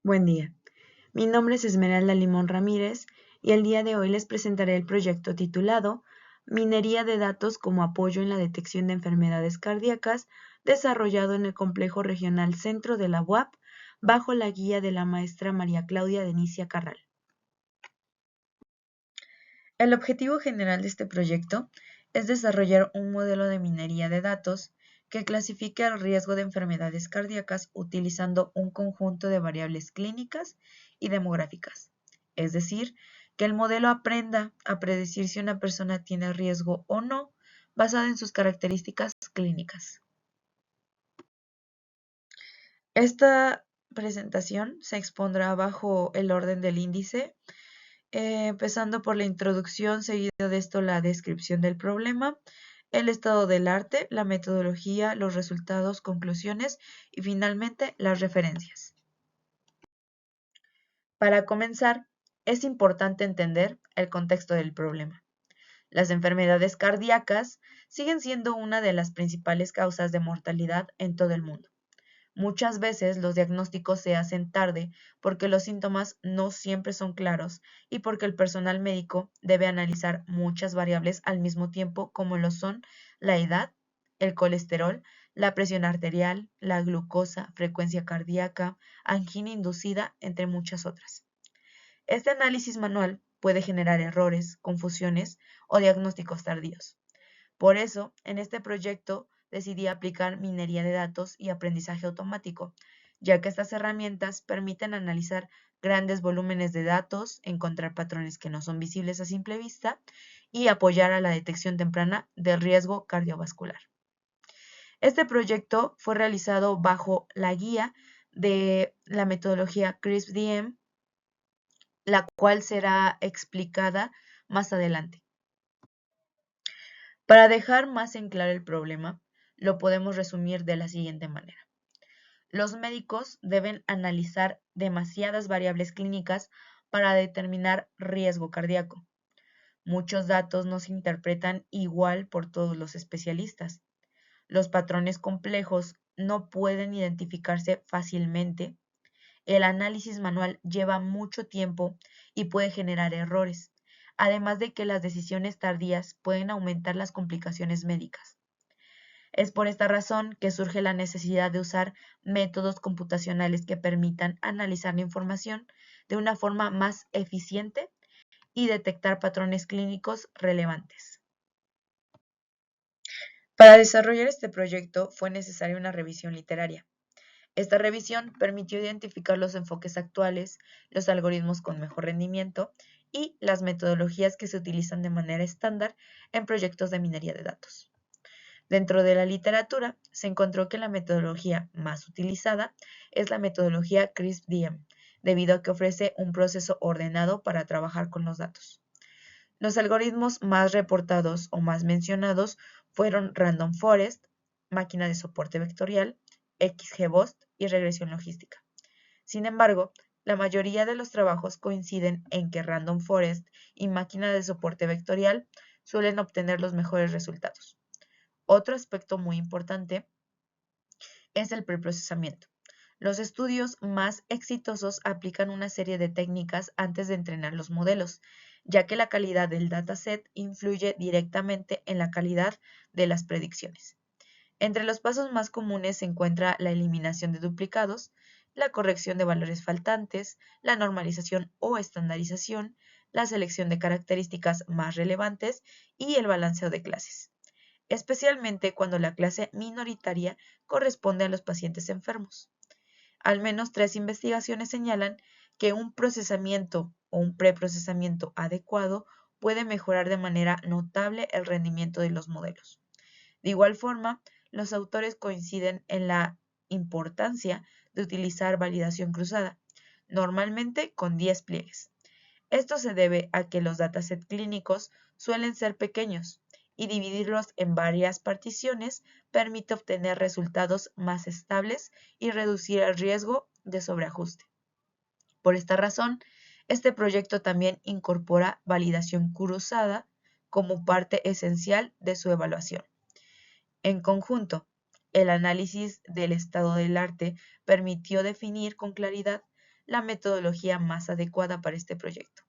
Buen día. Mi nombre es Esmeralda Limón Ramírez y el día de hoy les presentaré el proyecto titulado Minería de datos como apoyo en la detección de enfermedades cardíacas, desarrollado en el Complejo Regional Centro de la UAP, bajo la guía de la maestra María Claudia Denicia Carral. El objetivo general de este proyecto es desarrollar un modelo de minería de datos que clasifique el riesgo de enfermedades cardíacas utilizando un conjunto de variables clínicas y demográficas. Es decir, que el modelo aprenda a predecir si una persona tiene riesgo o no, basado en sus características clínicas. Esta presentación se expondrá bajo el orden del índice, empezando por la introducción, seguido de esto la descripción del problema, el estado del arte, la metodología, los resultados, conclusiones y finalmente las referencias. Para comenzar, es importante entender el contexto del problema. Las enfermedades cardíacas siguen siendo una de las principales causas de mortalidad en todo el mundo. Muchas veces los diagnósticos se hacen tarde porque los síntomas no siempre son claros y porque el personal médico debe analizar muchas variables al mismo tiempo, como lo son la edad, el colesterol, la presión arterial, la glucosa, frecuencia cardíaca, angina inducida, entre muchas otras. Este análisis manual puede generar errores, confusiones o diagnósticos tardíos. Por eso, en este proyecto decidí aplicar minería de datos y aprendizaje automático, ya que estas herramientas permiten analizar grandes volúmenes de datos, encontrar patrones que no son visibles a simple vista y apoyar a la detección temprana del riesgo cardiovascular. Este proyecto fue realizado bajo la guía de la metodología CRISP-DM, la cual será explicada más adelante. Para dejar más en claro el problema, lo podemos resumir de la siguiente manera. Los médicos deben analizar demasiadas variables clínicas para determinar riesgo cardíaco. Muchos datos no se interpretan igual por todos los especialistas. Los patrones complejos no pueden identificarse fácilmente. El análisis manual lleva mucho tiempo y puede generar errores, además de que las decisiones tardías pueden aumentar las complicaciones médicas. Es por esta razón que surge la necesidad de usar métodos computacionales que permitan analizar la información de una forma más eficiente y detectar patrones clínicos relevantes. Para desarrollar este proyecto fue necesaria una revisión literaria. Esta revisión permitió identificar los enfoques actuales, los algoritmos con mejor rendimiento y las metodologías que se utilizan de manera estándar en proyectos de minería de datos. Dentro de la literatura se encontró que la metodología más utilizada es la metodología CRISP-DM, debido a que ofrece un proceso ordenado para trabajar con los datos. Los algoritmos más reportados o más mencionados fueron Random Forest, máquina de soporte vectorial, XGBoost y regresión logística. Sin embargo, la mayoría de los trabajos coinciden en que Random Forest y máquina de soporte vectorial suelen obtener los mejores resultados. Otro aspecto muy importante es el preprocesamiento. Los estudios más exitosos aplican una serie de técnicas antes de entrenar los modelos, ya que la calidad del dataset influye directamente en la calidad de las predicciones. Entre los pasos más comunes se encuentra la eliminación de duplicados, la corrección de valores faltantes, la normalización o estandarización, la selección de características más relevantes y el balanceo de clases, especialmente cuando la clase minoritaria corresponde a los pacientes enfermos. Al menos 3 investigaciones señalan que un procesamiento o un preprocesamiento adecuado puede mejorar de manera notable el rendimiento de los modelos. De igual forma, los autores coinciden en la importancia de utilizar validación cruzada, normalmente con 10 pliegues. Esto se debe a que los datasets clínicos suelen ser pequeños y dividirlos en varias particiones permite obtener resultados más estables y reducir el riesgo de sobreajuste. Por esta razón, este proyecto también incorpora validación cruzada como parte esencial de su evaluación. En conjunto, el análisis del estado del arte permitió definir con claridad la metodología más adecuada para este proyecto.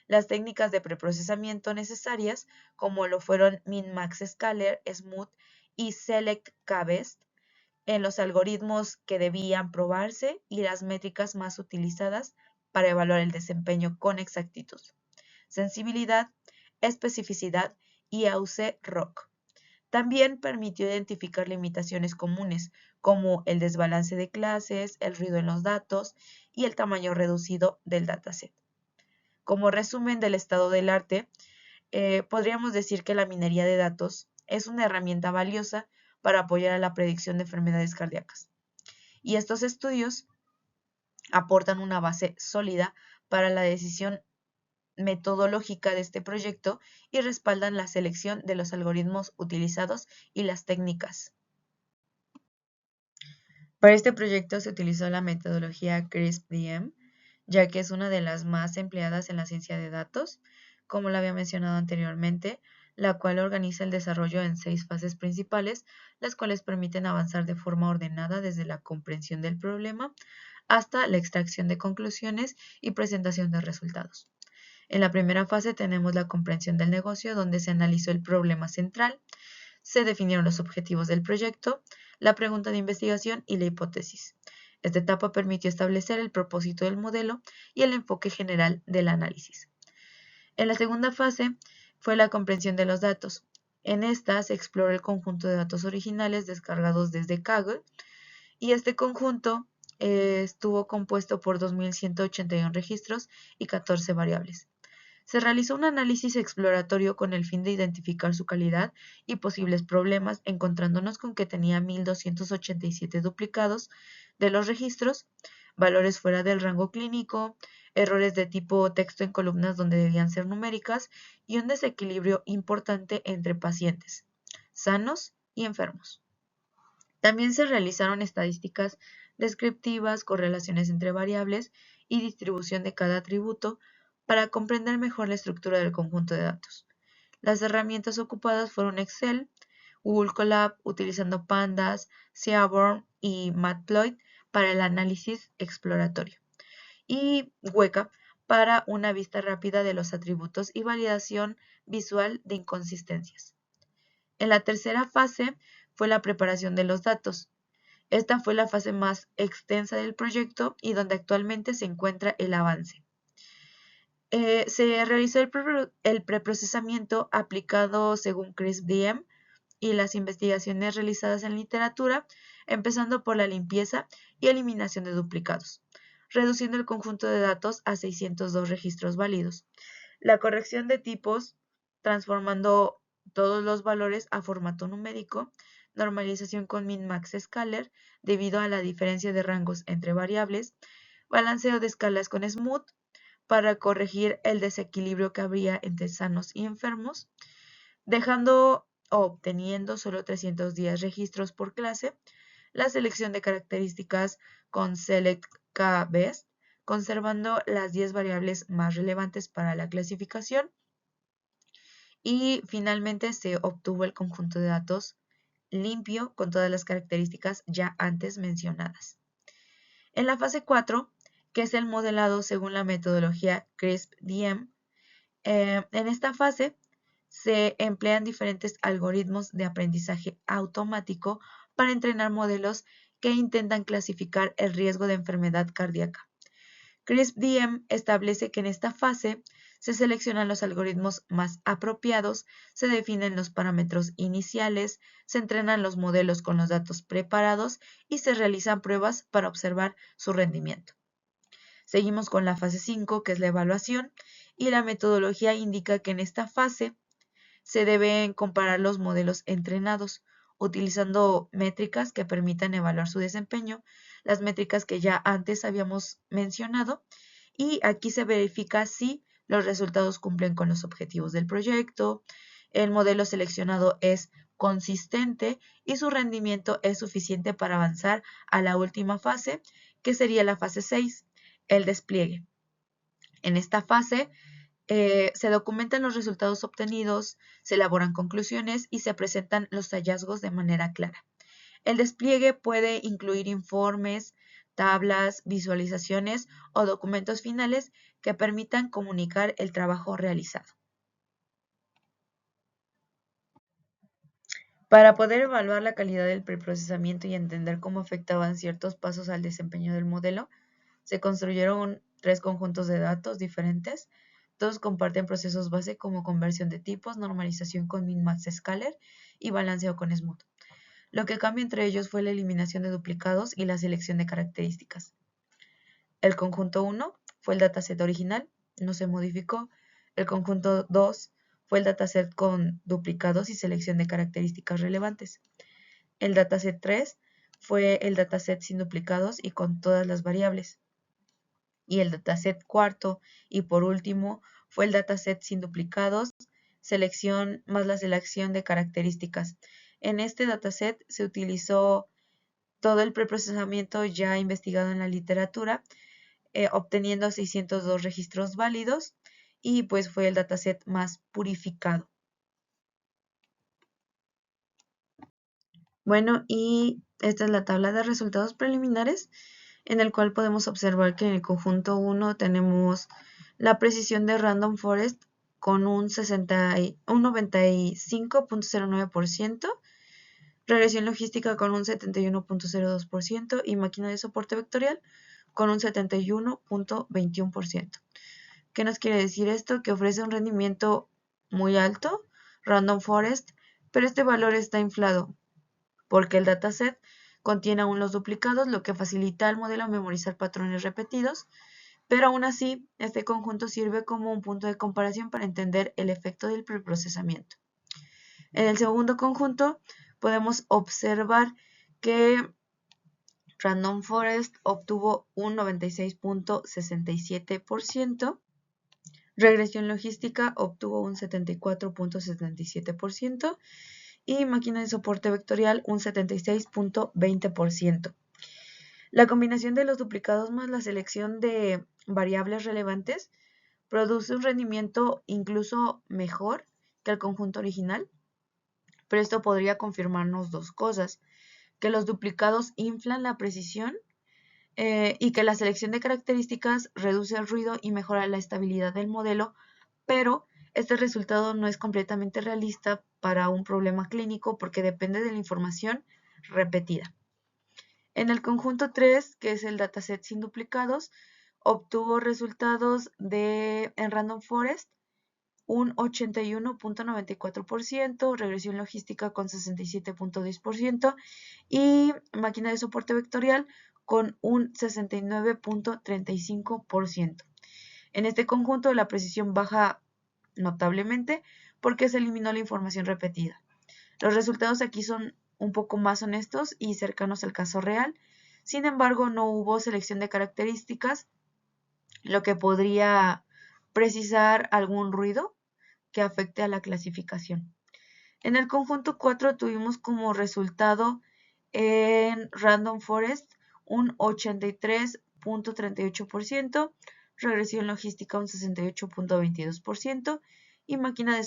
Las técnicas de preprocesamiento necesarias, como lo fueron Min-Max-Scaler, Smooth y Select-K-Best, en los algoritmos que debían probarse y las métricas más utilizadas para evaluar el desempeño con exactitud, sensibilidad, especificidad y AUC-ROC. También permitió identificar limitaciones comunes, como el desbalance de clases, el ruido en los datos y el tamaño reducido del dataset. Como resumen del estado del arte, podríamos decir que la minería de datos es una herramienta valiosa para apoyar a la predicción de enfermedades cardíacas. Y estos estudios aportan una base sólida para la decisión metodológica de este proyecto y respaldan la selección de los algoritmos utilizados y las técnicas. Para este proyecto se utilizó la metodología CRISP-DM, ya que es una de las más empleadas en la ciencia de datos, como lo había mencionado anteriormente, la cual organiza el desarrollo en 6 fases principales, las cuales permiten avanzar de forma ordenada desde la comprensión del problema hasta la extracción de conclusiones y presentación de resultados. En la primera fase tenemos la comprensión del negocio, donde se analizó el problema central, se definieron los objetivos del proyecto, la pregunta de investigación y la hipótesis. Esta etapa permitió establecer el propósito del modelo y el enfoque general del análisis. En la segunda fase fue la comprensión de los datos. En esta se exploró el conjunto de datos originales descargados desde Kaggle y este conjunto estuvo compuesto por 2.181 registros y 14 variables. Se realizó un análisis exploratorio con el fin de identificar su calidad y posibles problemas, encontrándonos con que tenía 1.287 duplicados de los registros, valores fuera del rango clínico, errores de tipo texto en columnas donde debían ser numéricas y un desequilibrio importante entre pacientes sanos y enfermos. También se realizaron estadísticas descriptivas, correlaciones entre variables y distribución de cada atributo para comprender mejor la estructura del conjunto de datos. Las herramientas ocupadas fueron Excel, Google Colab utilizando Pandas, Seaborn y Matplotlib para el análisis exploratorio y Weka para una vista rápida de los atributos y validación visual de inconsistencias. En la tercera fase fue la preparación de los datos. Esta fue la fase más extensa del proyecto y donde actualmente se encuentra el avance. Se realizó el preprocesamiento aplicado según CRISP-DM y las investigaciones realizadas en literatura, empezando por la limpieza y eliminación de duplicados, reduciendo el conjunto de datos a 602 registros válidos. La corrección de tipos, transformando todos los valores a formato numérico, normalización con Min-Max-Scaler debido a la diferencia de rangos entre variables, balanceo de escalas con Smooth para corregir el desequilibrio que habría entre sanos y enfermos, dejando o obteniendo solo 310 registros por clase, la selección de características con Select-K-Best, conservando las 10 variables más relevantes para la clasificación, y finalmente se obtuvo el conjunto de datos limpio con todas las características ya antes mencionadas. En la fase 4, que es el modelado según la metodología CRISP-DM, en esta fase se emplean diferentes algoritmos de aprendizaje automático para entrenar modelos que intentan clasificar el riesgo de enfermedad cardíaca. CRISP-DM establece que en esta fase se seleccionan los algoritmos más apropiados, se definen los parámetros iniciales, se entrenan los modelos con los datos preparados y se realizan pruebas para observar su rendimiento. Seguimos con la fase 5, que es la evaluación, y la metodología indica que en esta fase se deben comparar los modelos entrenados, utilizando métricas que permitan evaluar su desempeño, las métricas que ya antes habíamos mencionado, y aquí se verifica si los resultados cumplen con los objetivos del proyecto, el modelo seleccionado es consistente y su rendimiento es suficiente para avanzar a la última fase, que sería la fase 6, el despliegue. En esta fase se documentan los resultados obtenidos, se elaboran conclusiones y se presentan los hallazgos de manera clara. El despliegue puede incluir informes, tablas, visualizaciones o documentos finales que permitan comunicar el trabajo realizado. Para poder evaluar la calidad del preprocesamiento y entender cómo afectaban ciertos pasos al desempeño del modelo, se construyeron 3 conjuntos de datos diferentes. Todos comparten procesos base como conversión de tipos, normalización con min-max scaler y balanceo con smooth. Lo que cambia entre ellos fue la eliminación de duplicados y la selección de características. El conjunto 1 fue el dataset original, no se modificó. El conjunto 2 fue el dataset con duplicados y selección de características relevantes. El dataset 3 fue el dataset sin duplicados y con todas las variables. Y el dataset cuarto y por último fue el dataset sin duplicados, selección más la selección de características. En este dataset se utilizó todo el preprocesamiento ya investigado en la literatura, obteniendo 602 registros válidos y pues fue el dataset más purificado. Bueno, y esta es la tabla de resultados preliminares en el cual podemos observar que en el conjunto 1 tenemos la precisión de Random Forest con un 95.09%, regresión logística con un 71.02% y máquina de soporte vectorial con un 71.21%. ¿Qué nos quiere decir esto? Que ofrece un rendimiento muy alto, Random Forest, pero este valor está inflado porque el dataset contiene aún los duplicados, lo que facilita al modelo memorizar patrones repetidos, pero aún así este conjunto sirve como un punto de comparación para entender el efecto del preprocesamiento. En el segundo conjunto podemos observar que Random Forest obtuvo un 96.67%, regresión logística obtuvo un 74.77% y máquina de soporte vectorial un 76.20%. La combinación de los duplicados más la selección de variables relevantes produce un rendimiento incluso mejor que el conjunto original, pero esto podría confirmarnos dos cosas: que los duplicados inflan la precisión y que la selección de características reduce el ruido y mejora la estabilidad del modelo, pero este resultado no es completamente realista para un problema clínico porque depende de la información repetida. En el conjunto 3, que es el dataset sin duplicados, obtuvo resultados en Random Forest un 81.94%, regresión logística con 67.10% y máquina de soporte vectorial con un 69.35%. En este conjunto la precisión baja notablemente porque se eliminó la información repetida. Los resultados aquí son un poco más honestos y cercanos al caso real. Sin embargo, no hubo selección de características, lo que podría precisar algún ruido que afecte a la clasificación. En el conjunto 4 tuvimos como resultado en Random Forest un 83.38%, regresión logística un 68.22% y máquina de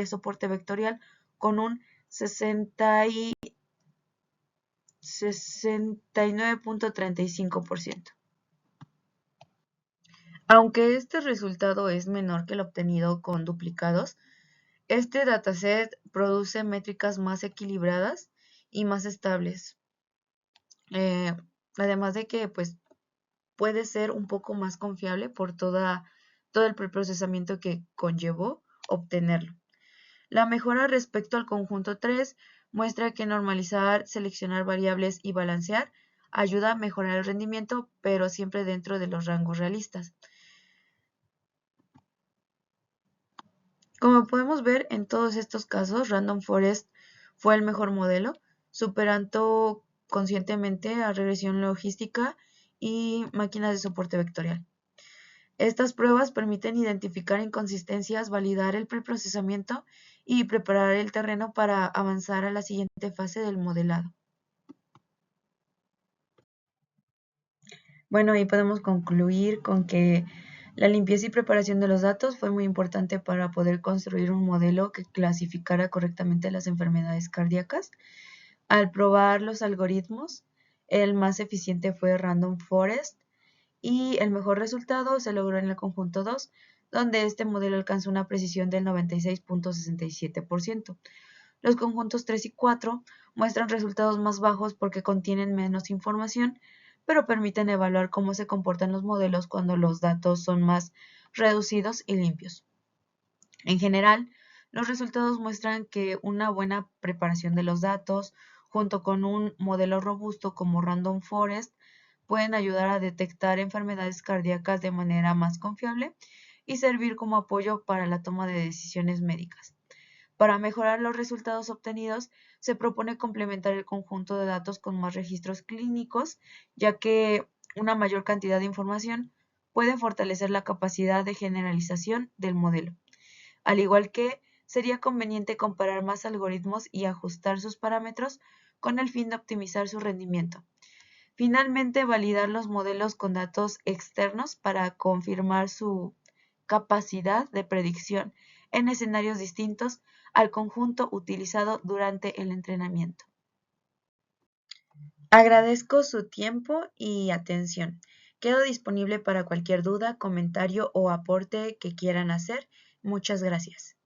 soporte vectorial con un 69.35%. Aunque este resultado es menor que el obtenido con duplicados, este dataset produce métricas más equilibradas y más estables. Además de que pues, puede ser un poco más confiable por todo el preprocesamiento que conllevó obtenerlo. La mejora respecto al conjunto 3 muestra que normalizar, seleccionar variables y balancear ayuda a mejorar el rendimiento, pero siempre dentro de los rangos realistas. Como podemos ver, en todos estos casos, Random Forest fue el mejor modelo, superando conscientemente a regresión logística y máquinas de soporte vectorial. Estas pruebas permiten identificar inconsistencias, validar el preprocesamiento y preparar el terreno para avanzar a la siguiente fase del modelado. Bueno, y podemos concluir con que la limpieza y preparación de los datos fue muy importante para poder construir un modelo que clasificara correctamente las enfermedades cardíacas. Al probar los algoritmos, El más eficiente fue Random Forest y el mejor resultado se logró en el conjunto 2, donde este modelo alcanzó una precisión del 96.67%. Los conjuntos 3 y 4 muestran resultados más bajos porque contienen menos información, pero permiten evaluar cómo se comportan los modelos cuando los datos son más reducidos y limpios. En general, los resultados muestran que una buena preparación de los datos, junto con un modelo robusto como Random Forest, pueden ayudar a detectar enfermedades cardíacas de manera más confiable y servir como apoyo para la toma de decisiones médicas. Para mejorar los resultados obtenidos, se propone complementar el conjunto de datos con más registros clínicos, ya que una mayor cantidad de información puede fortalecer la capacidad de generalización del modelo. Al igual que sería conveniente comparar más algoritmos y ajustar sus parámetros con el fin de optimizar su rendimiento. Finalmente, validar los modelos con datos externos para confirmar su capacidad de predicción en escenarios distintos al conjunto utilizado durante el entrenamiento. Agradezco su tiempo y atención. Quedo disponible para cualquier duda, comentario o aporte que quieran hacer. Muchas gracias.